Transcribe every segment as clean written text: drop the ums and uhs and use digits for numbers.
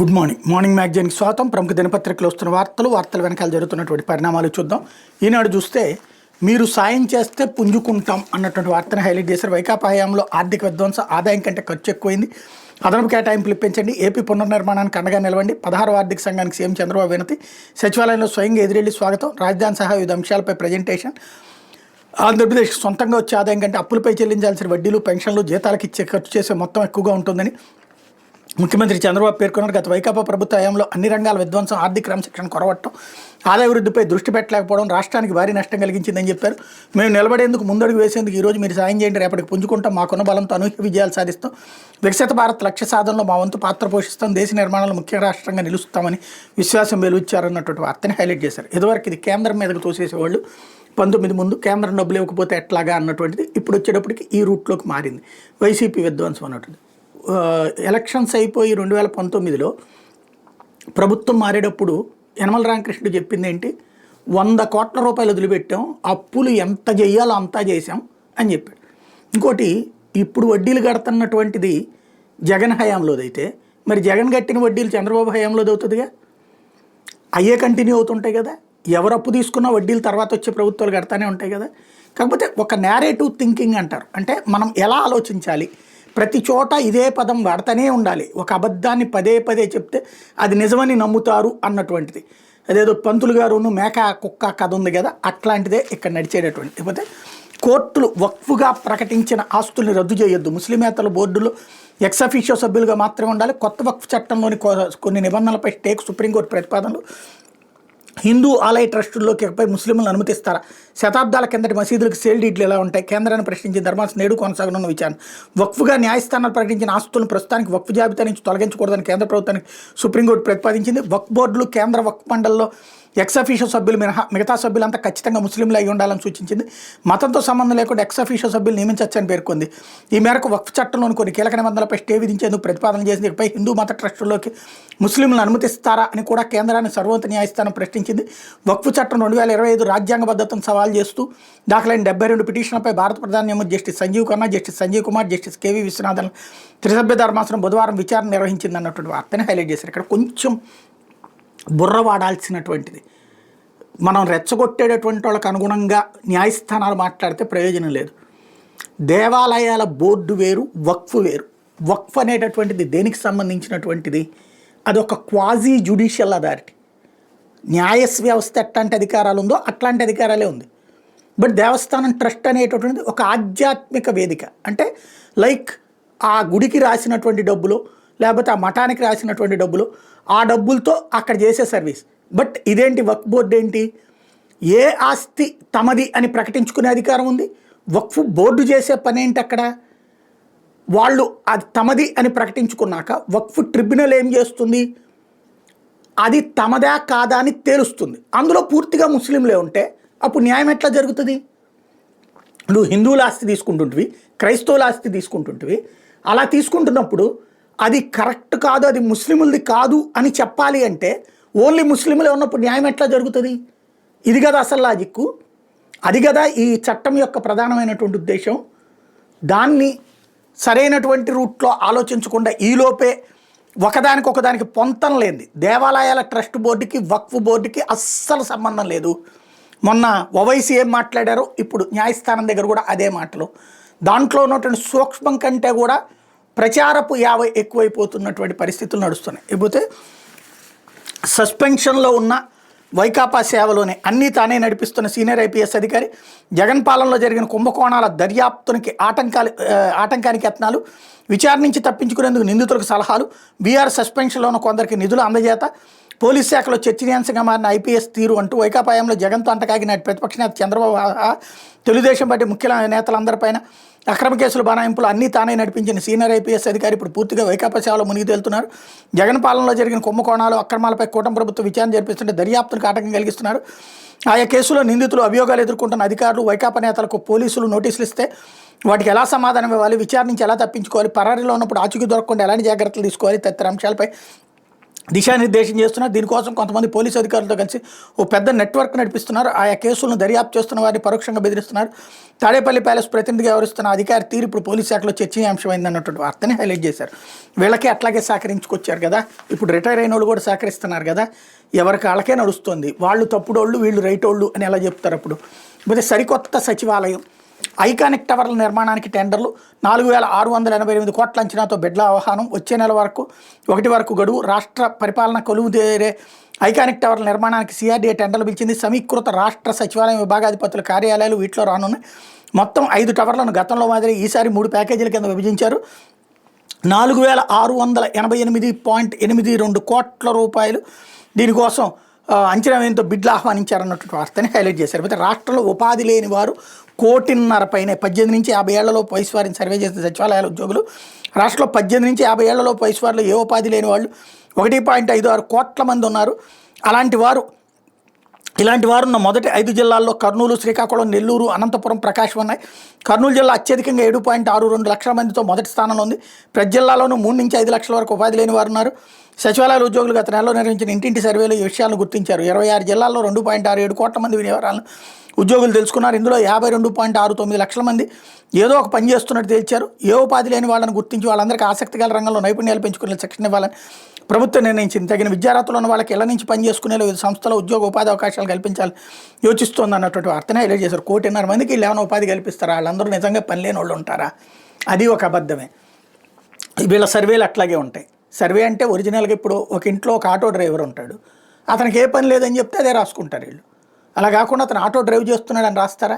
Good morning. Morning మ్యాగజైన్కి స్వాగతం. ప్రముఖ దినపత్రికలు వస్తున్న వార్తల వెనకాల జరుగుతున్నటువంటి పరిణామాలు చూద్దాం. ఈనాడు చూస్తే మీరు సాయం చేస్తే పుంజుకుంటాం అన్నటువంటి వార్తను హైలైట్ చేశారు. వైకాపా హయాంలో ఆర్థిక విధ్వంసం, ఆదాయం కంటే ఖర్చు ఎక్కువైంది, అదనపు కేటాయింపులు ఇప్పించండి, ఏపీ పునర్నిర్మాణానికి అండగా నిలవండి, 16వ ఆర్థిక సంఘానికి సీఎం చంద్రబాబు వినతి, సచివాలయంలో స్వయంగా ఎదురెళ్లి స్వాగతం, రాజధాని సహా వివిధ అంశాలపై ప్రజెంటేషన్, ఆంధ్రప్రదేశ్ సొంతంగా వచ్చే ఆదాయం కంటే అప్పులపై చెల్లించాల్సిన వడ్డీలు, పెన్షన్లు, జీతాలకు ఇచ్చే ఖర్చు చేసే మొత్తం ఎక్కువగా ఉంటుందని ముఖ్యమంత్రి చంద్రబాబు పేర్కొన్నారు. గత వైకాపా ప్రభుత్వ హయాంలో అన్ని రంగాల విధ్వంసం, ఆర్థిక క్రమశిక్షణ కొరవట్టం, ఆదాయ వృద్ధిపై దృష్టి పెట్టలేకపోవడం రాష్ట్రానికి భారీ నష్టం కలిగించిందని చెప్పారు. మేము నిలబడేందుకు ముందడుగు వేసేందుకు ఈరోజు మీరు సాయం చేయండి, రేపటికి పుంజుకుంటాం, మాకున్న బలంతో అనూహ్య విజయాలు సాధిస్తాం, వికసిత భారత్ లక్ష్య సాధనలో మా వంతు పాత్ర పోషిస్తాం, దేశ నిర్మాణంలో ముఖ్య రాష్ట్రంగా నిలుస్తామని విశ్వాసం వెలువచ్చారన్నటువంటి వార్తని హైలైట్ చేశారు. ఇదివరకు ఇది కేంద్రం మీదకు తోసేసేవాళ్ళు, 19 ముందు కేంద్రం డబ్బులు ఇవ్వకపోతే ఎట్లాగా అన్నటువంటిది ఇప్పుడు వచ్చేటప్పటికి ఈ రూట్లోకి మారింది. వైసీపీ విధ్వంసం అన్నట్టు ఎలక్షన్స్ అయిపోయి 2019లో ప్రభుత్వం మారేటప్పుడు యనమల రామకృష్ణుడు చెప్పింది ఏంటి, 100 కోట్ల రూపాయలు వదిలిపెట్టాం, అప్పులు ఎంత చేయాలో అంతా చేసాం అని చెప్పాడు. ఇంకోటి, ఇప్పుడు వడ్డీలు కడుతున్నటువంటిది జగన్ హయాంలోదైతే మరి జగన్ కట్టిన వడ్డీలు చంద్రబాబు హయాంలోది అవుతుందిగా, అయ్యే కంటిన్యూ అవుతుంటాయి కదా. ఎవరు అప్పు తీసుకున్నా వడ్డీలు తర్వాత వచ్చే ప్రభుత్వాలు కడతానే ఉంటాయి కదా. కాకపోతే ఒక నేరేటివ్ థింకింగ్ అంటారు, అంటే మనం ఎలా ఆలోచించాలి, ప్రతి చోట ఇదే పదం వాడుతూనే ఉండాలి, ఒక అబద్ధాన్ని పదే పదే చెప్తే అది నిజమని నమ్ముతారు అన్నటువంటిది. అదేదో పంతులు గారును మేక కుక్క కథ ఉంది కదా, అట్లాంటిదే ఇక్కడ నడిచేటటువంటి. లేకపోతే కోర్టులు వక్ఫ్గా ప్రకటించిన ఆస్తుల్ని రద్దు చేయొద్దు, ముస్లిమేతల బోర్డులో ఎక్స్ అఫీషియో సభ్యులుగా మాత్రమే ఉండాలి, కొత్త వక్ఫ్ చట్టంలోని కొన్ని నిబంధనలపై స్టేక్ సుప్రీంకోర్టు ప్రతిపాదనలు, హిందూ ఆలయ ట్రస్టుల్లోకి ఇకపై ముస్లింలను అనుమతిస్తారా, శతాబ్దాల కిందటి మసీదులకు సేల్ డీట్లు ఎలా ఉంటాయి, కేంద్రాన్ని ప్రశ్నించిన ధర్మాసనం నేడు కొనసాగనున్న విచారణ, వక్ఫ్గా న్యాయస్థానాలు ప్రకటించిన ఆస్తులను ప్రస్తుతానికి వక్ఫ్ జాబితా నుంచి తొలగించకూడదని కేంద్ర ప్రభుత్వానికి సుప్రీంకోర్టు ప్రతిపాదించింది. వక్ఫ్ బోర్డులు కేంద్ర వక్ఫ్ మండలిలో ఎక్స్ అఫీషియో సభ్యులు మినహా మిగతా సభ్యులంతా ఖచ్చితంగా ముస్లింలు అయి ఉండాలని సూచించింది. మతంతో సంబంధం లేకుండా ఎక్స్ అఫీషియో సభ్యులు నియమించవచ్చని పేర్కొంది. ఈ మేరకు వక్ఫ్ చట్టంలోని కొన్ని కీలక నిబంధనలపై స్టే విధించేందుకు ప్రతిపాదన చేసింది. ఇకపై హిందూ మత ట్రస్టుల్లోకి ముస్లింలను అనుమతిస్తారా అని కూడా కేంద్రాన్ని సర్వోన్నత న్యాయస్థానం ప్రశ్నించింది. వక్ఫ్ చట్టం 2025 రాజ్యాంగబద్ధతను సవాల్ చేస్తూ దాఖలైన 72 పిటిషన్లపై భారత ప్రధాన న్యాయమూర్తి justice Sanjiv Khanna, justice Sanjiv Kumar, justice K V Viswanathan త్రిసభ్య ధర్మాసనం బుధవారం విచారణ నిర్వహించింది అన్నటువంటి వార్తని హైలైట్ చేశారు. ఇక్కడ కొంచెం బుర్ర వాడాల్సినటువంటిది, మనం రెచ్చగొట్టేటటువంటి వాళ్ళకి అనుగుణంగా న్యాయస్థానాలు మాట్లాడితే ప్రయోజనం లేదు. దేవాలయాల బోర్డు వేరు, వక్ఫ్ వేరు. వక్ఫ్ అనేటటువంటిది దేనికి సంబంధించినటువంటిది, అది ఒక క్వాజీ జ్యుడిషియల్ అథారిటీ. న్యాయ వ్యవస్థ ఎట్లాంటి అధికారాలు ఉందో అట్లాంటి అధికారాలే ఉంది. బట్ దేవస్థానం ట్రస్ట్ అనేటటువంటిది ఒక ఆధ్యాత్మిక వేదిక, అంటే లైక్ ఆ గుడికి రాసినటువంటి డబ్బులు, లేకపోతే ఆ మఠానికి రాసినటువంటి డబ్బులు, ఆ డబ్బులతో అక్కడ చేసే సర్వీస్. బట్ ఇదేంటి, వక్ఫ్ బోర్డు ఏంటి, ఏ ఆస్తి తమది అని ప్రకటించుకునే అధికారం ఉంది. వక్ఫ్ బోర్డు చేసే పని ఏంటి, అక్కడ వాళ్ళు అది తమది అని ప్రకటించుకున్నాక వక్ఫ్ ట్రిబ్యునల్ ఏం చేస్తుంది, అది తమదా కాదా అని తేలుస్తుంది. అందులో పూర్తిగా ముస్లింలే ఉంటే అప్పుడు న్యాయం ఎట్లా జరుగుతుంది? నువ్వు హిందువుల ఆస్తి తీసుకుంటుంటివి, క్రైస్తవుల ఆస్తి తీసుకుంటుంటివి, అలా తీసుకుంటున్నప్పుడు అది కరెక్ట్ కాదు, అది ముస్లింలది కాదు అని చెప్పాలి అంటే ఓన్లీ ముస్లింలే ఉన్నప్పుడు న్యాయం ఎట్లా జరుగుతుంది? ఇది కదా అసలు లాజిక్కు, అది కదా ఈ చట్టం యొక్క ప్రధానమైనటువంటి ఉద్దేశం. దాన్ని సరైనటువంటి రూట్లో ఆలోచించకుండా ఈలోపే ఒకదానికి పొంతం లేనిది. దేవాలయాల ట్రస్ట్ బోర్డుకి వక్ఫ్ బోర్డుకి అస్సలు సంబంధం లేదు. మొన్న ఓవైసీ ఏం మాట్లాడారో ఇప్పుడు న్యాయస్థానం దగ్గర కూడా అదే మాటలు. దాంట్లో ఉన్నటువంటి సూక్ష్మం కంటే కూడా ప్రచారపు యావ ఎక్కువైపోతున్నటువంటి పరిస్థితులు నడుస్తున్నాయి. ఇకపోతే సస్పెన్షన్లో ఉన్న వైకాపా సేవలోనే అన్నీ తానే నడిపిస్తున్న సీనియర్ ఐపీఎస్ అధికారి, జగన్ పాలనలో జరిగిన కుంభకోణాల దర్యాప్తునికి ఆటంకానికి యత్నాలు, విచారణ నుంచి తప్పించుకునేందుకు నిందితులకు సలహాలు, బీఆర్ సస్పెన్షన్లో ఉన్న కొందరికి నిధుల అందజేత, పోలీస్ శాఖలో చర్చనీయాంశంగా మారిన ఐపీఎస్ తీరు అంటూ వైకాపా హయాంలో జగన్తో అంటకాగిన ప్రతిపక్ష నేత చంద్రబాబు, తెలుగుదేశం పార్టీ ముఖ్య నేతలందరిపైన అక్రమ కేసులు బనాయింపులు అన్నీ తానే నడిపించిన సీనియర్ ఐపీఎస్ అధికారి ఇప్పుడు పూర్తిగా వైకాపా సేవలో మునిగి తేలుతున్నారు. జగన్ పాలనలో జరిగిన కుంభకోణాలు, అక్రమాలపై కూటమి ప్రభుత్వం విచారణ జరిపిస్తుంటే దర్యాప్తులకు ఆటంకం కలిగిస్తున్నారు. ఆయా కేసులో నిందితులు, అభియోగాలు ఎదుర్కొంటున్న అధికారులు, వైకాపా నేతలకు పోలీసులు నోటీసులు ఇస్తే వాటికి ఎలా సమాధానం ఇవ్వాలి, విచారణ నుంచి ఎలా తప్పించుకోవాలి, పరారీలో ఉన్నప్పుడు ఆచూకీ దొరకకుండా ఎలాంటి జాగ్రత్తలు తీసుకోవాలి తదితర అంశాలపై దిశానిర్దేశం చేస్తున్నారు. దీనికోసం కొంతమంది పోలీసు అధికారులతో కలిసి ఓ పెద్ద నెట్వర్క్ నడిపిస్తున్నారు. ఆయా కేసులను దర్యాప్తు చేస్తున్న వారిని పరోక్షంగా బెదిరిస్తున్నారు. తాడేపల్లి ప్యాలెస్ ప్రతినిధిగా వ్యవహరిస్తున్న అధికారి తీరు ఇప్పుడు పోలీసు శాఖలో చర్చనీయాంశమైంది అన్నటువంటి వార్తని హైలైట్ చేశారు. వీళ్ళకి అట్లాగే సహకరించుకొచ్చారు కదా, ఇప్పుడు రిటైర్ అయిన వాళ్ళు కూడా సహకరిస్తున్నారు కదా, ఎవరికి వాళ్ళకే నడుస్తుంది. వాళ్ళు తప్పుడోళ్ళు వీళ్ళు రైటోళ్ళు అని ఎలా చెప్తారు. అప్పుడు పోతే సరికొత్త సచివాలయం ఐకానిక్ టవర్ల నిర్మాణానికి టెండర్లు 4,688 కోట్ల అంచనాతో బెడ్ల ఆహ్వానం. వచ్చే నెల వరకు 1 వరకు గడువు. రాష్ట్ర పరిపాలన కొలువుదేరే ఐకానిక్ టవర్ల నిర్మాణానికి సిఆర్డీఏ టెండర్లు పిలిచింది. సమీకృత రాష్ట్ర సచివాలయం విభాగాధిపతుల కార్యాలయాలు వీటిలో రానున్నాయి. మొత్తం 5 టవర్లను గతంలో మాదిరి ఈసారి 3 ప్యాకేజీల కింద విభజించారు. 4,688.82 కోట్ల రూపాయలు దీనికోసం అంచనా వ్యయంతో బిడ్లు ఆహ్వానించారన్నటువంటి వార్తని హైలైట్ చేశారు. అయితే రాష్ట్రంలో ఉపాధి లేని వారు 1.5 కోటి 18 నుంచి 50 ఏళ్లలోపు వయసు వారిని సర్వే చేసిన సచివాలయాల ఉద్యోగులు. రాష్ట్రంలో 18 నుంచి 50 ఏళ్లలోపు వయసు వారిలో ఏ ఉపాధి లేని వాళ్ళు 1.56 కోట్ల మంది ఉన్నారు. ఇలాంటి వారు ఉన్న మొదటి 5 జిల్లాల్లో కర్నూలు, శ్రీకాకుళం, నెల్లూరు, అనంతపురం, ప్రకాశం ఉన్నాయి. కర్నూలు జిల్లా అత్యధికంగా 7.62 లక్షల మందితో మొదటి స్థానంలో ఉంది. ప్రతి జిల్లాలోనూ 3 నుంచి 5 లక్షల వరకు ఉపాధి లేని వారు ఉన్నారు. సచివాలయాల ఉద్యోగులు గత నెలలో నిర్వహించిన ఇంటింటి సర్వేలో ఈ విషయాలను గుర్తించారు. 26 జిల్లాల్లో 2.67 కోట్ల మంది వినియోగాలను ఉద్యోగులు తెలుసుకున్నారు. ఇందులో 52.69 లక్షల మంది ఏదో ఒక పని చేస్తున్నట్టు తేల్చారు. ఏ ఉపాధి లేని వాళ్ళని గుర్తించి వాళ్ళందరికీ ఆసక్తిగల రంగంలో నైపుణ్యాలు పెంచుకునే శిక్షణ ఇవ్వాలని ప్రభుత్వం నిర్ణయించింది. తగిన విద్యార్హతలు ఉన్న వాళ్ళకి ఇళ్ల నుంచి పనిచేసుకునేలా వివిధ సంస్థలో ఉద్యోగ ఉపాధి అవకాశాలు కల్పించాలని యోచిస్తోంది అన్నటువంటి వార్తనే హైలైట్ చేశారు. 1.5 కోటి మందికి వీళ్ళు ఏమైనా ఉపాధి కల్పిస్తారా? వాళ్ళందరూ నిజంగా పని లేని వాళ్ళు ఉంటారా? అది ఒక అబద్ధమే. వీళ్ళ సర్వేలు అట్లాగే ఉంటాయి. సర్వే అంటే ఒరిజినల్గా ఇప్పుడు ఒక ఇంట్లో ఒక ఆటో డ్రైవర్ ఉంటాడు, అతనికి ఏ పని లేదని చెప్తే అదే రాసుకుంటారు వీళ్ళు. అలా కాకుండా అతను ఆటో డ్రైవ్ చేస్తున్నాడు అని రాస్తారా?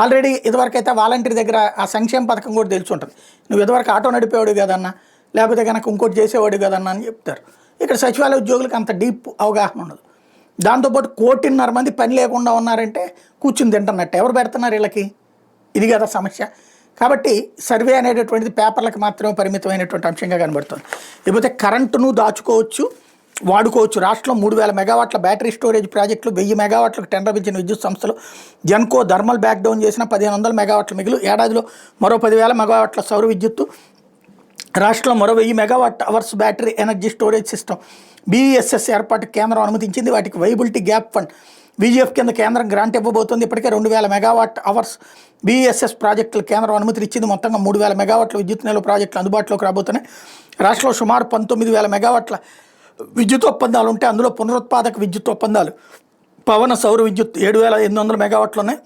ఆల్రెడీ ఇదివరకైతే వాలంటీర్ దగ్గర ఆ సంక్షేమ పథకం కూడా తెలిసి ఉంటుంది. నువ్వు ఇదివరకు ఆటో నడిపేవాడు కదన్నా, లేకపోతే కనుక ఇంకోటి చేసేవాడు కదన్నా అని చెప్తారు. ఇక్కడ సచివాలయ ఉద్యోగులకు అంత డీప్ అవగాహన ఉండదు. దాంతోపాటు 1.5 కోటి మంది పని లేకుండా ఉన్నారంటే కూర్చుని తింటున్నట్టు ఎవరు పెడుతున్నారు వీళ్ళకి? ఇది కదా సమస్య. కాబట్టి సర్వే అనేటటువంటిది పేపర్లకు మాత్రమే పరిమితమైనటువంటి అంశంగా కనబడుతుంది. లేకపోతే కరెంటును దాచుకోవచ్చు, వాడుకోవచ్చు. రాష్ట్రంలో 3,000 మెగావాట్ల బ్యాటరీ స్టోరేజ్ ప్రాజెక్టులు, 1000 మెగావాట్లకు టెండర్ ఇచ్చిన విద్యుత్ సంస్థలు. జెన్కో థర్మల్ బ్యాక్ డౌన్ చేసిన 1,500 మెగావాట్ల మిగులు. ఏడాదిలో మరో 10,000 మెగావాట్ల సౌర విద్యుత్తు. రాష్ట్రంలో మరో 1000 megawatt hours battery energy storage system. BESS ఏర్పాటు కేంద్రం అనుమతించింది. వాటికి వైబిలిటీ గ్యాప్ ఫండ్ VGF కింద కేంద్రం గ్రాంట్ ఇవ్వబోతోంది. ఇప్పటికే 2,000 మెగావాట్ అవర్స్ BESS ప్రాజెక్టులు కేంద్రం అనుమతి ఇచ్చింది. మొత్తంగా 3,000 మెగావాట్ల విద్యుత్ నిల్వ ప్రాజెక్టులు అందుబాటులోకి రాబోతున్నాయి. రాష్ట్రంలో సుమారు 19,000 మెగావాట్ల విద్యుత్ ఒప్పందాలు ఉంటాయి. అందులో పునరుత్పాదక విద్యుత్ ఒప్పందాలు, పవన సౌర విద్యుత్ 7,800 మెగావాట్లు ఉన్నాయి.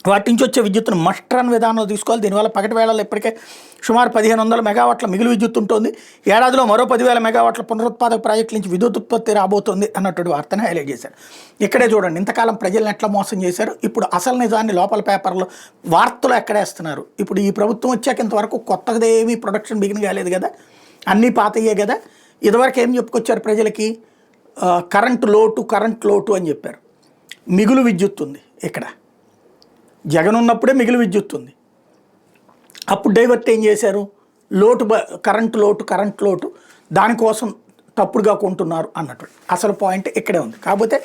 వాటి నుంచి వచ్చే విద్యుత్తును మస్ట్ రన్ విధానంలో తీసుకోవాలి. దీనివల్ల పగటి వేళల్లో ఇప్పటికే సుమారు 1,500 మెగావాట్ల మిగులు విద్యుత్ ఉంటుంది. ఏడాదిలో మరో 10,000 మెగావాట్ల పునరుత్పాదక ప్రాజెక్టుల నుంచి విద్యుత్ ఉత్పత్తి రాబోతుంది అన్నటువంటి వార్తను హైలైట్ చేశారు. ఇక్కడే చూడండి, ఇంతకాలం ప్రజలను ఎట్లా మోసం చేశారు. ఇప్పుడు అసలు నిజాన్ని లోపల పేపర్లో వార్తలు ఎక్కడేస్తున్నారు. ఇప్పుడు ఈ ప్రభుత్వం వచ్చాక ఇంతవరకు కొత్తగా ఏమీ ప్రొడక్షన్ బిగిన్ కాలేదు కదా, అన్నీ పాతయ్యే కదా. ఇదివరకు ఏం చెప్పుకొచ్చారు ప్రజలకి? కరెంటు లోటు అని చెప్పారు. మిగులు విద్యుత్ ఉంది. ఇక్కడ జగన్ ఉన్నప్పుడే మిగులు విద్యుత్ ఉంది. అప్పుడు డైవర్ట్ ఏం చేశారు? కరెంటు లోటు దానికోసం తప్పుడుగా కొంటున్నారు అన్నట్టు. అసలు పాయింట్ ఇక్కడే ఉంది. కాకపోతే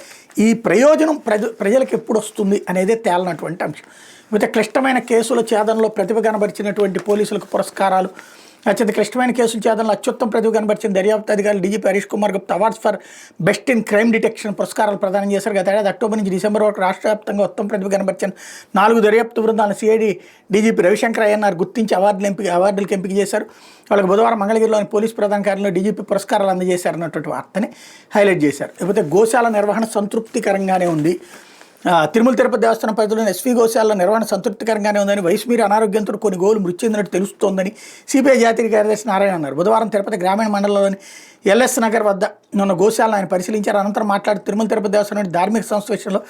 ఈ ప్రయోజనం ప్రజలకు ఎప్పుడు వస్తుంది అనేది తేలనటువంటి అంశం. అయితే క్లిష్టమైన కేసుల ఛేదనలో ప్రతిభ కనబరిచినటువంటి పోలీసులకు పురస్కారాలు, అత్యంత క్లిష్టమైన కేసుల ఛేదనలో అత్యుత్తమ ప్రతిభ కనబరిచిన దర్యాప్తు అధికారులు DGP Harish Kumar Gupta awards for best in crime detection పురస్కారాలు ప్రదానం చేశారు. గత ఏడాది అక్టోబర్ నుంచి డిసెంబర్ వరకు రాష్ట్ర వ్యాప్తంగా ఉత్తమ ప్రతిభ కనబరిచిన 4 దర్యాప్తు బృందాలను CID DGP రవిశంకర్ అయ్యన్నారు గుర్తించి అవార్డులకు ఎంపిక చేశారు. వాళ్ళకి బుధవారం మంగళగిరిలోని పోలీస్ ప్రధాన కార్యాలయంలో DGP పురస్కారాలు అందజేశారు అన్నటువంటి వార్తని హైలైట్ చేశారు. లేకపోతే గోశాల నిర్వహణ సంతృప్తికరంగానే ఉంది. తిరుమల తిరుపతి దేవస్థానం పరిధిలోని SV గోశాల నిర్వహణ సంతృప్తికరంగానే ఉందని, వయసు మీరు అనారోగ్యంతో కొన్ని గోలు మృతి చెందినట్టు తెలుస్తోందని CPI జాతీయ కార్యదర్శి నారాయణ అన్నారు. బుధవారం తిరుపతి గ్రామీణ మండలంలోని LS నగర్ వద్ద ఉన్న గోశాలను ఆయన పరిశీలించారు. అనంతరం మాట్లాడుతూ తిరుమల తిరుపతి దేవస్థానం ధార్మిక సంస్థ విషయంలో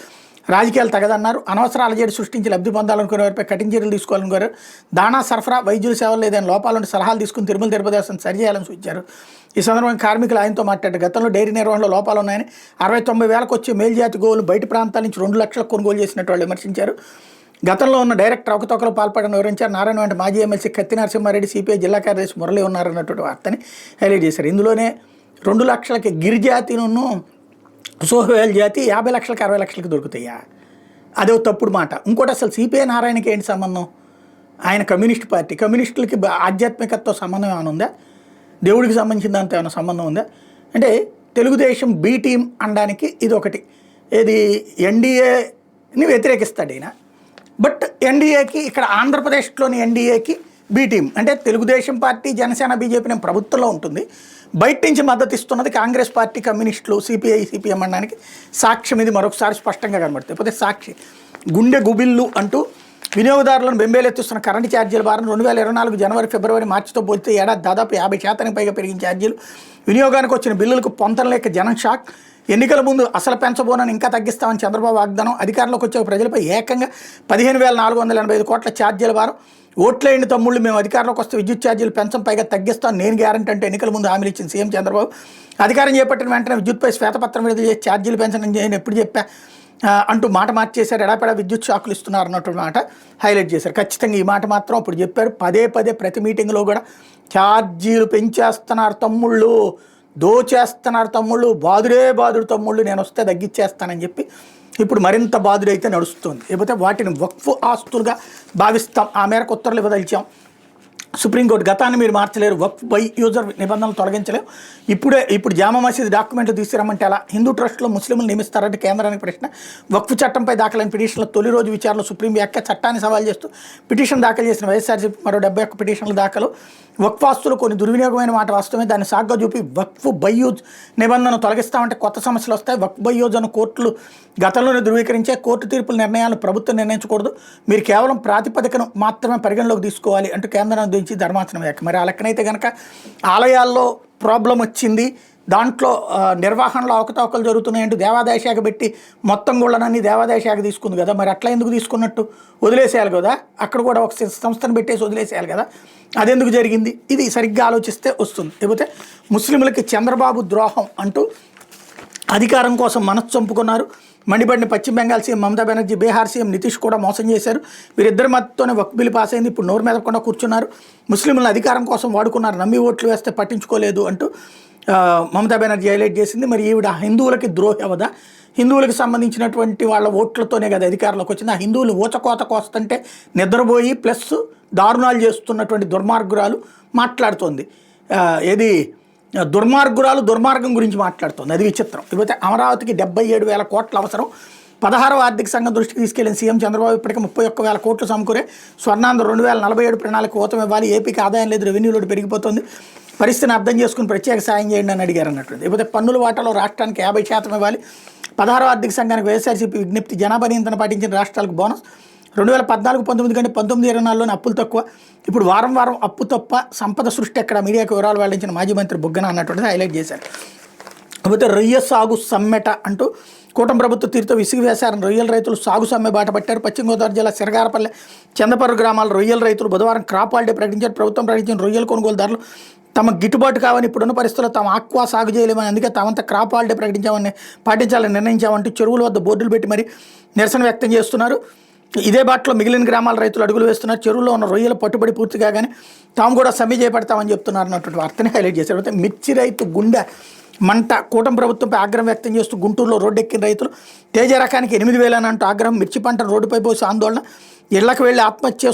రాజకీయాలు తగదన్నారు. అనవసర అలజడి సృష్టించి లబ్ధి పొందాలనుకునే వారిపై కఠిన చర్యలు తీసుకోవాలని కోరారు. దాణా సరఫరా, వైద్యుల సేవలు ఏదైనా లోపాలను సలహాలు తీసుకుని తిరుమల తిరుపతి దేవస్థానం సరిచేయాలని సూచించారు. ఈ సందర్భంగా కార్మికులు ఆయనతో మాట్లాడారు. గతంలో డైరీ నిర్వహణలో లోపాలు ఉన్నాయని, 60-90 వేలకు వచ్చే మేల్జాతి గోవులు బయట ప్రాంతాల నుంచి 2 లక్షలకు కొనుగోలు చేసినట్టు వాళ్ళు విమర్శించారు. గతంలో ఉన్న డైరెక్టర్ అవకతవకలు పాల్పడని వివరించారు. నారాయణ వెంట మాజీ ఎమ్మెల్సీ కత్తి నరసింహారెడ్డి, CPI జిల్లా కార్యదర్శి మురళి ఉన్నారన్నటువంటి వార్తని హైలైట్ చేశారు. ఇందులోనే 2 లక్షలకి గిరిజాతిను సోహవేల్ జాతి 50 లక్షలకి 60 లక్షలకి దొరుకుతాయా? అదే తప్పుడు మాట. ఇంకోటి, అసలు CPI నారాయణకి ఏంటి సంబంధం? ఆయన కమ్యూనిస్ట్ పార్టీ. కమ్యూనిస్టులకి ఆధ్యాత్మికతతో సంబంధం ఏమైనా ఉందా? దేవుడికి సంబంధించిన దాంతో ఏమైనా సంబంధం ఉందా? అంటే తెలుగుదేశం బి టీం అనడానికి ఇది ఒకటి. ఏది ఎన్డీఏని వ్యతిరేకిస్తాడు ఈయన. బట్ ఎన్డీఏకి ఇక్కడ ఆంధ్రప్రదేశ్లోని ఎన్డీఏకి బి టీం అంటే తెలుగుదేశం పార్టీ, జనసేన, బీజేపీ ప్రభుత్వంలో ఉంటుంది. బయట నుంచి మద్దతు ఇస్తున్నది కాంగ్రెస్ పార్టీ, కమ్యూనిస్టులు, సిపిఐ, సిపిఎం అనడానికి సాక్ష్యం ఇది మరొకసారి స్పష్టంగా కనబడుతుంది. లేకపోతే సాక్షి గుండె గుబిల్లు అంటూ వినియోగదారులను బెంబేలెత్తిస్తున్న కరెంటు ఛార్జీల భారం 2024 జనవరి, ఫిబ్రవరి, మార్చితో పోలిస్తే ఏడాది దాదాపు 50% పైగా పెరిగిన ఛార్జీలు. వినియోగానికి వచ్చిన బిల్లులకు పొంతన లేక జనం షాక్. ఎన్నికల ముందు అసలు పెంచబోనని ఇంకా తగ్గిస్తామని చంద్రబాబు వాగ్దానం. అధికారంలోకి వచ్చే ప్రజలపై ఏకంగా 15,485 కోట్ల ఛార్జీల భారం. ఓట్లేయండి తమ్ముళ్ళు, మేము అధికారంలోకి వస్తే విద్యుత్ ఛార్జీలు పెంచం, పైగా తగ్గిస్తాం, నేను గ్యారంటీ అంటే ఎన్నికల ముందు హామీలు ఇచ్చిన సీఎం చంద్రబాబు. అధికారం చేపట్టిన వెంటనే విద్యుత్పై శ్వేతపత్రం విడుదల చేసి ఛార్జీలు పెంచని నేను ఎప్పుడు చెప్పా అంటూ మాట మార్చేశారు. ఎడాపెడా విద్యుత్ షాకులు ఇస్తున్నారు అన్నటువంటి మాట హైలైట్ చేశారు. ఖచ్చితంగా ఈ మాట మాత్రం అప్పుడు చెప్పారు. పదే పదే ప్రతి మీటింగ్లో కూడా ఛార్జీలు పెంచేస్తున్నారు తమ్ముళ్ళు, దోచేస్తున్నారు తమ్ముళ్ళు, బాదుడు తమ్ముళ్ళు, నేను వస్తే తగ్గించేస్తానని చెప్పి ఇప్పుడు మరింత బాదుడైతే నడుస్తుంది. లేకపోతే వాటిని వక్ఫ్ ఆస్తులుగా భావిస్తాం, ఆ మేరకు ఉత్తర్వులు ఇవ్వదలిచాం. సుప్రీంకోర్టు గతాన్ని మీరు మార్చలేరు, వక్ఫ్ బై యూజర్ నిబంధనలు తొలగించలేవు. ఇప్పుడు జామా మసీద్ డాక్యుమెంట్లు తీసుకురమ్మంటే అలా హిందూ ట్రస్ట్లో ముస్లింలు నియమిస్తారంటే కేంద్రానికి ప్రశ్న. వక్ఫ్ చట్టంపై దాఖలైన పిటిషన్ల తొలి రోజు విచారణలో సుప్రీం వ్యాఖ్య. చట్టాన్ని సవాల్ చేస్తూ పిటిషన్ దాఖలు చేసిన వైఎస్ఆర్సీపీ మరో 71 పిటిషన్లు దాఖలు. వక్ఫ్ ఆస్తులు కొన్ని దుర్వినియోగమైన మాట వాస్తవమే, దాన్ని సాగ్గా చూపి వక్ఫ్ బై యూజ్ నిబంధనను తొలగిస్తామంటే కొత్త సమస్యలు వస్తాయి. వక్ఫ్ బై యూజ్ అని కోర్టులు గతంలోనే ధృవీకరించే కోర్టు తీర్పుల నిర్ణయాలను ప్రభుత్వం నిర్ణయించకూడదు, మీరు కేవలం ప్రాతిపదికను మాత్రమే పరిగణలోకి తీసుకోవాలి అంటూ కేంద్రం నుంచి ధర్మాసనం వ్యాఖ్య. మరి ఆ లెక్కనైతే కనుక ఆలయాల్లో ప్రాబ్లం వచ్చింది, దాంట్లో నిర్వహణలో అవకతవకలు జరుగుతున్నాయంటూ దేవాదాయ శాఖ పెట్టి మొత్తం గుళ్ళనన్నీ దేవాదాయ శాఖ తీసుకుంది కదా, మరి అట్లా ఎందుకు తీసుకున్నట్టు? వదిలేసేయాలి కదా, అక్కడ కూడా ఒక సంస్థను పెట్టేసి వదిలేసేయాలి కదా, అదెందుకు జరిగింది? ఇది సరిగ్గా ఆలోచిస్తే వస్తుంది. లేకపోతే ముస్లింలకి చంద్రబాబు ద్రోహం అంటూ అధికారం కోసం మనసు చంపుకున్నారు. మండిపడిన పశ్చిమ బెంగాల్ సీఎం మమతా బెనర్జీ, బీహార్ సీఎం నితీష్ కూడా మోసం చేశారు. వీరిద్దరి మద్దతుతోనే వక్ఫ్ బిల్ పాస్ అయింది. ఇప్పుడు నోరు మెదపకుండా కూర్చున్నారు. ముస్లింలను అధికారం కోసం వాడుకున్నారు, నమ్మి ఓట్లు వేస్తే పట్టించుకోలేదు అంటూ మమతా బెనర్జీ హైలైట్ చేసింది. మరి ఈవిడ హిందువులకి ద్రోహి అవదా? హిందువులకు సంబంధించినటువంటి వాళ్ళ ఓట్లతోనే కదా అధికారంలోకి వచ్చింది. ఆ హిందువులు ఊచకోత కోస్తుంటే నిద్రపోయి ప్లస్ దారుణాలు చేస్తున్నటువంటి దుర్మార్గురాలు మాట్లాడుతోంది. ఏది దుర్మార్గురాలు దుర్మార్గం గురించి మాట్లాడుతుంది, అది విచిత్రం. ఇకపోతే అమరావతికి 77,000 కోట్ల అవసరం. 16వ ఆర్థిక సంఘం దృష్టికి తీసుకెళ్లిన సీఎం చంద్రబాబు ఇప్పటికే 31,000 కోట్లు సమకూరే. స్వర్ణాంధ్ర 2047 ప్రణాళిక ఊతం ఇవ్వాలి, ఏపీకి ఆదాయం లేదు, రెవెన్యూ లోటు పెరిగిపోతుంది, పరిస్థితిని అర్థం చేసుకుని ప్రత్యేక సాయం చేయండి అని అడిగారు అన్నట్టు. లేకపోతే పన్నుల వాటాలో రాష్ట్రానికి 50% ఇవ్వాలి. 16వ ఆర్థిక సంఘానికి వైఎస్ఆర్సీపీ విజ్ఞప్తి. జనాభా నియంత్రణ పాటించిన రాష్ట్రాలకు బోనస్. 2014-19 కంటే 19-24లోనే అప్పులు తక్కువ. ఇప్పుడు వారం వారం అప్పు తప్ప సంపద సృష్టి ఎక్కడ? మీడియాకు వివరాలు వెల్లడించిన మాజీ మంత్రి బుగ్గన అన్నటువంటిది హైలైట్ చేశారు. కాకపోతే రొయ్య సాగు సమ్మెట అంటూ కూటమి ప్రభుత్వ తీరుతో విసిగి వేశారని రొయ్యల రైతులు సాగు సమ్మె బాట పట్టారు. పశ్చిమ గోదావరి జిల్లా సిరగారపల్లె, చందపర్రు గ్రామాల రొయ్యల రైతులు బుధవారం క్రాప్ హాలిడే ప్రకటించారు. ప్రభుత్వం ప్రకటించిన రొయ్యల కొనుగోలుదారులు తమ గిట్టుబాటు కావని, ఇప్పుడున్న పరిస్థితుల్లో తాము ఆక్వా సాగు చేయలేమని, అందుకే తామంతా క్రాప్ హాలిడే పాటించాలని నిర్ణయించామంటూ చెరువుల వద్ద బోర్డులు పెట్టి మరి నిరసన వ్యక్తం చేస్తున్నారు. ఇదే బాటలో మిగిలిన గ్రామాల రైతులు అడుగులు వేస్తున్నారు. చెరువులో ఉన్న రొయ్యల పట్టుబడి పూర్తి కాగానే తాము కూడా సమ్మె చేపడతామని చెప్తున్నారు అన్నటువంటి వార్తని హైలైట్ చేశారు. అయితే మిర్చి రైతు గుండె మంట. కూటమి ప్రభుత్వంపై ఆగ్రహం వ్యక్తం చేస్తూ గుంటూరులో రోడ్డెక్కిన రైతులు. తేజ రకానికి 8,000 అని అంటూ ఆగ్రహం. మిర్చి పంటను రోడ్డుపై పోసి ఆందోళన. ఇళ్లకు వెళ్ళి ఆత్మహత్య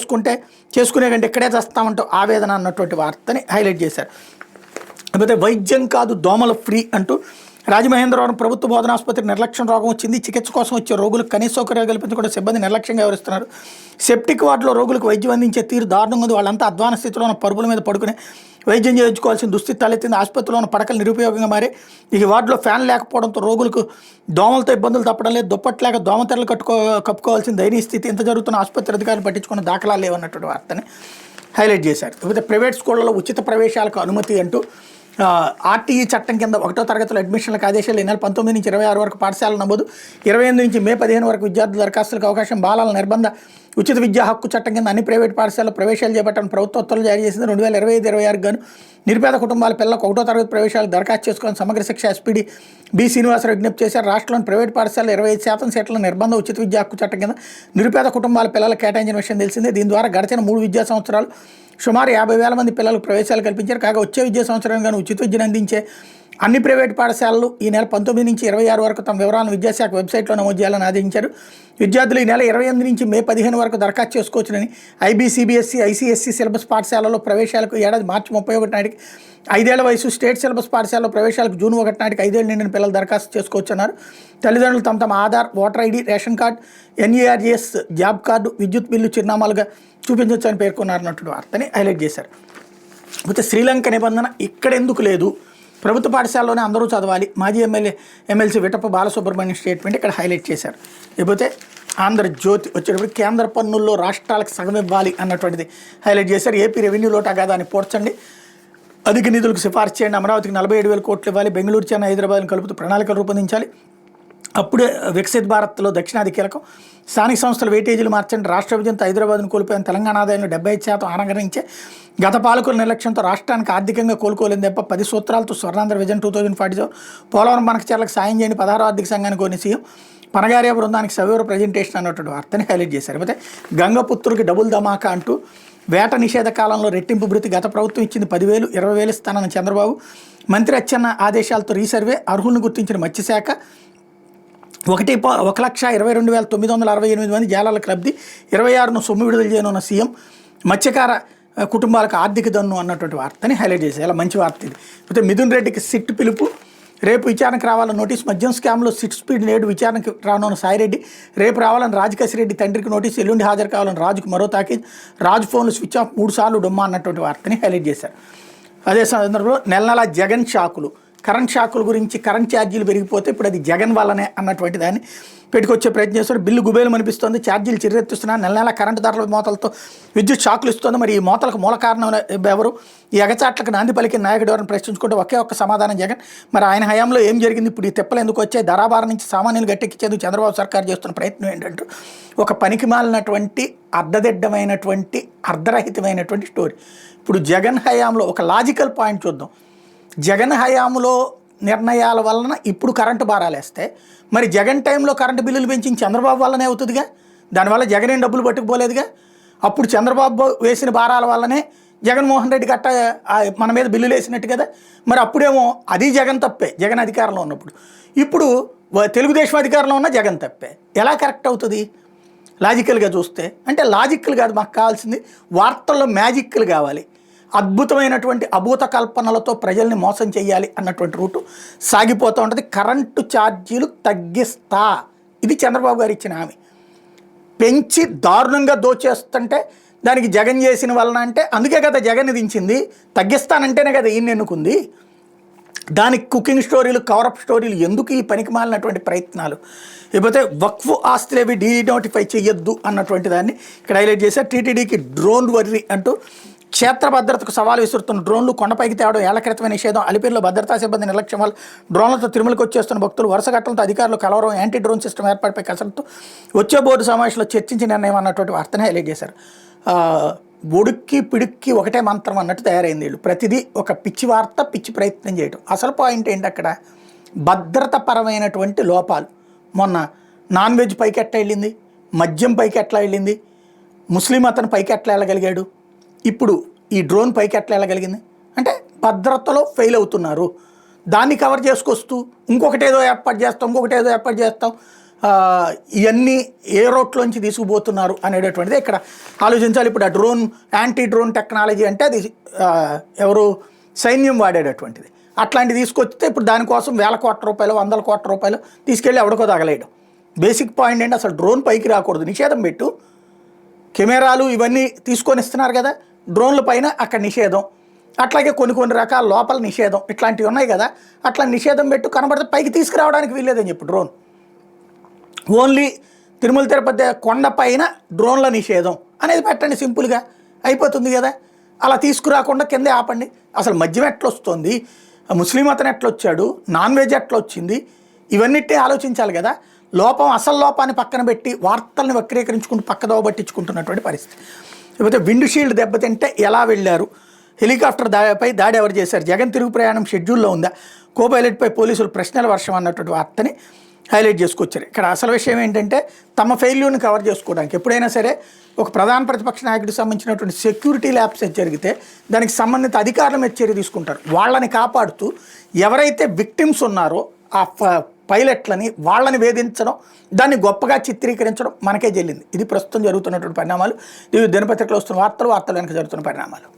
చేసుకునే కంటే ఇక్కడే చేస్తామంటూ ఆవేదన అన్నటువంటి వార్తని హైలైట్ చేశారు. లేకపోతే వైద్యం కాదు దోమల ఫ్రీ అంటూ రాజమహేంద్రవరం ప్రభుత్వ బోధనాసుపత్రి నిర్లక్ష్యం రోగం వచ్చింది. చికిత్స కోసం వచ్చే రోగులకు కనీస సౌకర్యాలు కల్పించకుండా సిబ్బంది నిర్లక్ష్యంగా వ్యవహరిస్తున్నారు. సెప్టిక్ వార్డులో రోగులకు వైద్యం అందించే తీరు దారుణంగా ఉంది. వాళ్ళంతా అధ్వాన స్థితిలో ఉన్న పరుపుల మీద పడుకునే వైద్యం చేయించుకోవాల్సిన దుస్థితి తలెత్తింది. ఆసుపత్రిలో ఉన్న పడకలు నిరుపయోగంగా మారి ఈ వార్డులో ఫ్యాన్ లేకపోవడంతో రోగులకు దోమలతో ఇబ్బందులు తప్పడం లేదు. దుప్పట్లేక దోమతెరలు కప్పుకోవాల్సిన దయనీయ స్థితి. ఎంత జరుగుతున్న ఆసుపత్రి అధికారులు పట్టించుకున్న దాఖలాలు లేవన్నటువంటి వార్తని హైలైట్ చేశారు. లేకపోతే ప్రైవేట్ స్కూళ్లలో ఉచిత ప్రవేశాలకు అనుమతి అంటూ ఆర్టీఈ చట్టం కింద 1వ తరగతిలో అడ్మిషన్లకు ఆదేశాలు. ఈ నెల 19 నుంచి 26 వరకు పాఠశాలల నమోదు. 28 నుంచి మే 15 వరకు విద్యార్థుల దరఖాస్తులకు అవకాశం. బాలల నిర్బంధ ఉచిత విద్యా హక్కు చట్టం కింద అన్ని ప్రైవేట్ పాఠశాలలో ప్రవేశాలు చేపట్టని ప్రభుత్వ ఉత్తర్వులు జారీ చేసింది. 2025-26 గాను నిరుపేద కుటుంబాల పిల్లలకు 1వ తరగతి ప్రవేశాలు దరఖాస్తు చేసుకొని సమగ్ర శిక్ష ఎస్పీడీ బి శ్రీనివాసరావు విజ్ఞప్తి చేశారు. రాష్ట్రంలోని ప్రైవేట్ పాఠశాలలో 25% సీట్ల నిర్బంధ ఉచిత విద్యా హక్కు చట్టం కింద నిరుపేద కుటుంబాల పిల్లలకు కేటాయించిన విషయం తెలిసిందే. దీని ద్వారా గడిచిన 3 విద్యా సంవత్సరాలు సుమారు 50,000 మంది పిల్లలకు ప్రవేశాలు కల్పించారు. కాగా వచ్చే విద్యా సంవత్సరం గాను ఉచిత విద్యను అందించే అన్ని ప్రైవేటు పాఠశాలలు ఈ నెల 19 నుంచి 26 వరకు తమ వివరాలను విద్యాశాఖ వెబ్సైట్లో నమోదు చేయాలని ఆదేశించారు. విద్యార్థులు ఈ నెల 28 నుంచి మే 15 వరకు దరఖాస్తు చేసుకోవచ్చునని ఐబీ, సిబిఎస్ఈ, ఐసీఎస్సీ సిలబస్ పాఠశాలలో ప్రవేశాలకు ఏడాది మార్చి 31 నాటికి 5 ఏళ్ల వయసు, స్టేట్ సిలబస్ పాఠశాలలో ప్రవేశాలకు జూన్ 1 నాటికి 5 ఏళ్ళు నిండిన పిల్లలు దరఖాస్తు చేసుకోవచ్చన్నారు. తల్లిదండ్రులు తమ Aadhaar, voter ID, ration card, NREGS, job card, విద్యుత్ బిల్లు చిరునామాలుగా చూపించవచ్చు అని పేర్కొన్నారన్నట్టు వార్తని హైలైట్ చేశారు. అయితే శ్రీలంక నిబంధన ఇక్కడ ఎందుకు లేదు, ప్రభుత్వ పాఠశాలలోనే అందరూ చదవాలి, మాజీ ఎమ్మెల్సీ విటప్ప బాలసుబ్రహ్మణ్యం స్టేట్మెంట్ ఇక్కడ హైలైట్ చేశారు. లేకపోతే ఆంధ్రజ్యోతి వచ్చేటప్పుడు కేంద్ర పన్నుల్లో రాష్ట్రాలకు సగం ఇవ్వాలి అన్నటువంటిది హైలైట్ చేశారు. ఏపీ రెవెన్యూ లోటు అగాధాన్ని పోడ్చండి, అధిక నిధులకు సిఫార్సు చేయండి, అమరావతికి 47,000 కోట్లు ఇవ్వాలి, బెంగళూరు, చెన్నై, హైదరాబాద్ని కలుపుతూ ప్రణాళికలు రూపొందించాలి, అప్పుడే వికసిత్ భారత్లో దక్షిణాది కీలకం, స్థానిక సంస్థల వెయిటేజీలు మార్చండి, రాష్ట్ర విభజనతో హైదరాబాద్ను కోల్పోయిన తెలంగాణ ఆదాయంలో 75% ఆనంగరించే గత పాలకుల నిర్లక్ష్యంతో రాష్ట్రానికి ఆర్థికంగా కోలుకోలేని దెబ్బ, 10 సూత్రాలతో స్వర్ణాంధ్ర విజన్ 2047, పోలవరం మనకచర్లకు సాయం చేయండి, 16వ ఆర్థిక సంఘానికి కొన్ని సీఎం, పనగార్య బృందానికి సవివర ప్రజెంటేషన్ అన్నటువంటి వార్తని హైలైట్ చేశారు. అయితే గంగపుత్రుడికి డబుల్ ధమాకా అంటూ వేట నిషేధ కాలంలో రెట్టింపు భృతి గత ప్రభుత్వం ఇచ్చింది 10,000, 20,000 ఇస్తానన్న చంద్రబాబు, మంత్రి అచ్చెన్న ఆదేశాలతో రీసర్వే, అర్హులను గుర్తించిన మత్స్యశాఖ, 1,22,968 మంది జాలాలకు లబ్ధి, 26ను సొమ్ము విడుదల చేయనున్న సీఎం, మత్స్యకార కుటుంబాలకు ఆర్థిక దన్ను అన్నటువంటి వార్తని హైలైట్ చేశారు. ఇలా మంచి వార్త ఇది. అయితే మిథున్ రెడ్డికి సిట్ పిలుపు, రేపు విచారణకు రావాలని నోటీస్, మద్యం స్కామ్లో సిట్ స్పీడ్ నేడు విచారణకు రానున్న సాయిరెడ్డి, రేపు రావాలని రాజకేశ్వరరెడ్డి తండ్రికి నోటీస్, ఎల్లుండి హాజరు కావాలని రాజుకు మరో తాకీద్, రాజు ఫోన్లు స్విచ్ ఆఫ్ 3 సార్లు డొమ్మా అన్నటువంటి వార్తని హైలైట్ చేశారు. అదే సందర్భంలో నెల జగన్ షాకులు, కరెంట్ షాకుల గురించి, కరెంట్ ఛార్జీలు పెరిగిపోతే ఇప్పుడు అది జగన్ వల్లనే అన్నటువంటి దాన్ని పెట్టుకొచ్చే ప్రయత్నం చేస్తారు. బిల్లు గుబేలు అనిపిస్తుంది, ఛార్జీలు చిర్రెత్తుస్తున్నా, నెల కరెంటు ధరల మోతలతో విద్యుత్ షాకులు ఇస్తుంది. మరి ఈ మోతలకు మూల కారణం ఎవరు, ఈ ఎగచాట్లకు నాంది పలికిన నాయకుడు ఎవరిని ప్రశ్నించుకుంటే ఒకే ఒక్క సమాధానం జగన్. మరి ఆయన హయాంలో ఏం జరిగింది, ఇప్పుడు ఈ తెప్పలు ఎందుకు వచ్చాయి, ధరాభారం నుంచి సామాన్యులు గట్టెక్కించేందుకు చంద్రబాబు సర్కారు చేస్తున్న ప్రయత్నం ఏంటంటూ ఒక పనికిమాలినటువంటి అర్ధదిడ్డమైనటువంటి అర్ధరహితమైనటువంటి స్టోరీ. ఇప్పుడు జగన్ హయాంలో ఒక లాజికల్ పాయింట్ చూద్దాం. జగన్ హయాంలో నిర్ణయాల వలన ఇప్పుడు కరెంటు భారాలు వేస్తే, మరి జగన్ టైంలో కరెంటు బిల్లులు పెంచింది చంద్రబాబు వల్లనే అవుతుందిగా, దానివల్ల జగన్ ఏం డబ్బులు పట్టుకుపోలేదుగా. అప్పుడు చంద్రబాబు వేసిన భారాల వల్లనే జగన్మోహన్ రెడ్డి గట్ట మన మీద బిల్లులు వేసినట్టు కదా. మరి అప్పుడేమో అది జగన్ తప్పే, జగన్ అధికారంలో ఉన్నప్పుడు. ఇప్పుడు తెలుగుదేశం అధికారంలో ఉన్న జగన్ తప్పే. ఎలా కరెక్ట్ అవుతుంది లాజికల్గా చూస్తే? అంటే లాజికల్ కాదు, మాకు కావాల్సింది వార్తల్లో మ్యాజిక్లు కావాలి, అద్భుతమైనటువంటి అభూత కల్పనలతో ప్రజల్ని మోసం చేయాలి అన్నటువంటి రూటు సాగిపోతూ ఉంటుంది. కరెంటు ఛార్జీలు తగ్గిస్తా, ఇది చంద్రబాబు గారు ఇచ్చిన హామీ. పెంచి దారుణంగా దోచేస్తుంటే దానికి జగన్ చేసిన వలన అంటే అందుకే కదా జగన్ దించింది, తగ్గిస్తానంటేనే కదా ఈయన ఎన్నుకుంది. దానికి కుకింగ్ స్టోరీలు, కవరప్ స్టోరీలు ఎందుకు ఈ పనికి మాలినటువంటి ప్రయత్నాలు? లేకపోతే వక్ఫ్ ఆస్తులేవి డీనోటిఫై చేయొద్దు అన్నటువంటి దాన్ని ఇక్కడ హైలైట్ చేశారు. టీటీడీకి డ్రోన్ వర్రీ అంటూ క్షేత్ర భద్రతకు సవాలు విసురుతున్న డ్రోన్లు, కొండపైకి తేవడం, ఏళ్ల క్రితమే నిషేధం, అలిపిరిలో భద్రతా సిబ్బంది నిర్లక్ష్యం వల్ల డ్రోన్లతో తిరుమలకు వచ్చేస్తున్న భక్తులు, వరుస ఘట్టంతో అధికారులు కలవరం, యాంటీ డ్రోన్ సిస్టమ్ ఏర్పాటుపై కసరత్తు, వచ్చే బోర్డు సమావేశంలో చర్చించి నిర్ణయం అన్నటువంటి వార్తని హైలైట్ చేశారు. ఒడుక్కి పిడుక్కి ఒకటే మంత్రం అన్నట్టు తయారైంది వీళ్ళు. ప్రతిదీ ఒక పిచ్చి వార్త, పిచ్చి ప్రయత్నం చేయడం. అసలు పాయింట్ ఏంటి అక్కడ? భద్రతపరమైనటువంటి లోపాలు. మొన్న నాన్ వెజ్ పైకి ఎట్లా వెళ్ళింది, మద్యం పైకి ఎట్లా వెళ్ళింది, ముస్లిం అతను పైకి ఎట్లా వెళ్ళగలిగాడు, ఇప్పుడు ఈ డ్రోన్ పైకి ఎట్లా వెళ్ళగలిగింది అంటే భద్రతలో ఫెయిల్ అవుతున్నారు. దాన్ని కవర్ చేసుకొస్తూ ఇంకొకటి ఏదో ఏర్పాటు చేస్తాం, ఇవన్నీ ఏ రోట్లోంచి తీసుకుపోతున్నారు అనేటటువంటిది ఇక్కడ ఆలోచించాలి. ఇప్పుడు ఆ డ్రోన్, యాంటీ డ్రోన్ టెక్నాలజీ అంటే అది ఎవరు సైన్యం వాడేటటువంటిది. అట్లాంటివి తీసుకొస్తే ఇప్పుడు దానికోసం 1,000 కోట్ల రూపాయలు, 100 కోట్ల రూపాయలు తీసుకెళ్ళి ఎవడికో తగలేయడం. బేసిక్ పాయింట్ ఏంటి, అసలు డ్రోన్ పైకి రాకూడదు, నిషేధం పెట్టు. కెమెరాలు ఇవన్నీ తీసుకొని ఇస్తున్నారు కదా, డ్రోన్ల పైన అక్కడ నిషేధం, అట్లాగే కొన్ని రకాల లోపల నిషేధం, ఇట్లాంటివి ఉన్నాయి కదా, అట్లా నిషేధం పెట్టు. కనబడితే పైకి తీసుకురావడానికి వీల్లేదని చెప్పు. డ్రోన్ ఓన్లీ తిరుమల తిరుపతి కొండ పైన డ్రోన్ల నిషేధం అనేది పెట్టండి, సింపుల్గా అయిపోతుంది కదా. అలా తీసుకురాకుండా కిందే ఆపండి. అసలు మద్యం ఎట్లా వస్తుంది, ముస్లిం అతను ఎట్లా వచ్చాడు, నాన్ వెజ్ ఎట్లా వచ్చింది, ఇవన్నిటినీ ఆలోచించాలి కదా. అసలు లోపాన్ని పక్కన పెట్టి వార్తల్ని వక్రీకరించుకుంటూ పక్కదోవ పట్టించుకుంటున్నటువంటి పరిస్థితి. లేకపోతే విండ్ షీల్డ్ దెబ్బతింటే ఎలా వెళ్ళారు, హెలికాప్టర్ పై దాడి ఎవరు చేశారు, జగన్ తిరుగు ప్రయాణం షెడ్యూల్లో ఉందా, కో పైలట్పై పోలీసులు ప్రశ్నల వర్షం అన్నటువంటి వార్తని హైలైట్ చేసుకొచ్చారు. ఇక్కడ అసలు విషయం ఏంటంటే తమ ఫెయిల్యూర్ని కవర్ చేసుకోవడానికి ఎప్పుడైనా సరే ఒక ప్రధాన ప్రతిపక్ష నాయకుడికి సంబంధించినటువంటి సెక్యూరిటీ ల్యాబ్స్ జరిగితే దానికి సంబంధిత అధికారుల మీద చర్య తీసుకుంటారు. వాళ్ళని కాపాడుతూ ఎవరైతే విక్టిమ్స్ ఉన్నారో ఆ పైలట్లని వాళ్ళని వేధించడం, దాన్ని గొప్పగా చిత్రీకరించడం మనకే చెల్లింది. ఇది ప్రస్తుతం జరుగుతున్నటువంటి పరిణామాలు. ఇది దినపత్రికలో వస్తున్న వార్తలు వెనక జరుగుతున్న పరిణామాలు.